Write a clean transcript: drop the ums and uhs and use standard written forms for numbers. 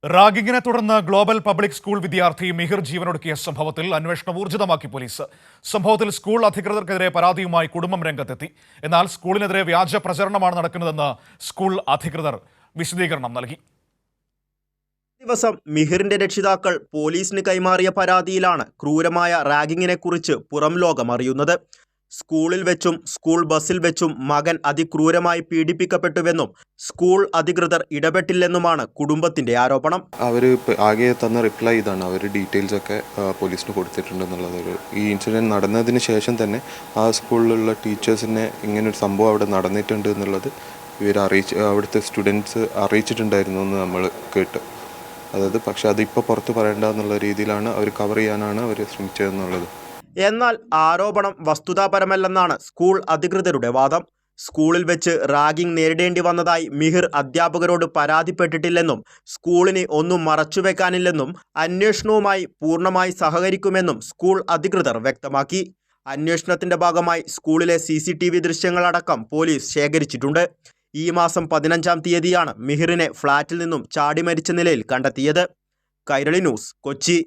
റാഗിങ്ങിനെ തുടർന്ന് global public school വിദ്യാർത്ഥി മിഹിർ ജീവനൊടുക്കിയ സംഭവത്തിൽ അന്വേഷണം ഊർജിതമാക്കി പോലീസ്. സംഭവത്തിൽ സ്കൂൾ അധികൃതർക്കെതിരെ പരാതിയുമായി കുടുംബം രംഗത്തെത്തി. എന്നാൽ സ്കൂളിനെതിരെ വ്യാജ പ്രചരണമാണ് നടക്കുന്നതെന്ന് സ്കൂൾ അധികൃതർ വിശദീകരണം നൽകി. ദിവസം മിഹിറിന്റെ രക്ഷിതാക്കൾ പോലീസിന് കൈമാറിയ പരാതിയിലാണ് ക്രൂരമായ റാഗിങ്ങിനെക്കുറിച്ച് പുറം ലോകം അറിയുന്നത്. സ്കൂളിൽ വെച്ചും സ്കൂൾ ബസ്സിൽ വെച്ചും മകൻ അതിക്രൂരമായി പീഡിപ്പിക്കപ്പെട്ടുവെന്നും സ്കൂൾ അധികൃതർ ഇടപെട്ടില്ലെന്നുമാണ് കുടുംബത്തിന്റെ ആരോപണം. അവർ ആകെ തന്ന റിപ്ലൈ ഇതാണ്, അവർ ഡീറ്റെയിൽസ് ഒക്കെ പോലീസിന് കൊടുത്തിട്ടുണ്ടെന്നുള്ളത്. ഈ ഇൻസിഡൻറ്റ് നടന്നതിന് ശേഷം തന്നെ ആ സ്കൂളിലുള്ള ടീച്ചേഴ്സിനെ ഇങ്ങനൊരു സംഭവം അവിടെ നടന്നിട്ടുണ്ട് എന്നുള്ളത് അവിടുത്തെ സ്റ്റുഡൻസ് അറിയിച്ചിട്ടുണ്ടായിരുന്നു എന്ന് നമ്മൾ കേട്ടു. പക്ഷെ അതിപ്പോൾ പുറത്ത് പറയേണ്ട എന്നുള്ള രീതിയിലാണ് അവർ കവർ ചെയ്യാനാണ് അവർ ശ്രമിച്ചതെന്നുള്ളത്. എന്നാൽ ആരോപണം വസ്തുതാപരമല്ലെന്നാണ് സ്കൂൾ അധികൃതരുടെ വാദം. സ്കൂളിൽ വെച്ച് റാഗിംഗ് നേരിടേണ്ടി വന്നതായി മിഹിർ അധ്യാപകരോട് പരാതിപ്പെട്ടിട്ടില്ലെന്നും സ്കൂളിന് ഒന്നും മറച്ചുവെക്കാനില്ലെന്നും അന്വേഷണവുമായി പൂർണ്ണമായി സഹകരിക്കുമെന്നും സ്കൂൾ അധികൃതർ വ്യക്തമാക്കി. അന്വേഷണത്തിന്റെ ഭാഗമായി സ്കൂളിലെ CCTV ദൃശ്യങ്ങളടക്കം പോലീസ് ശേഖരിച്ചിട്ടുണ്ട്. ഈ മാസം 15-ാം തീയതിയാണ് മിഹിറിനെ ഫ്ളാറ്റിൽ നിന്നും ചാടി മരിച്ച നിലയിൽ കണ്ടെത്തിയത്. കൈരളി ന്യൂസ്, കൊച്ചി.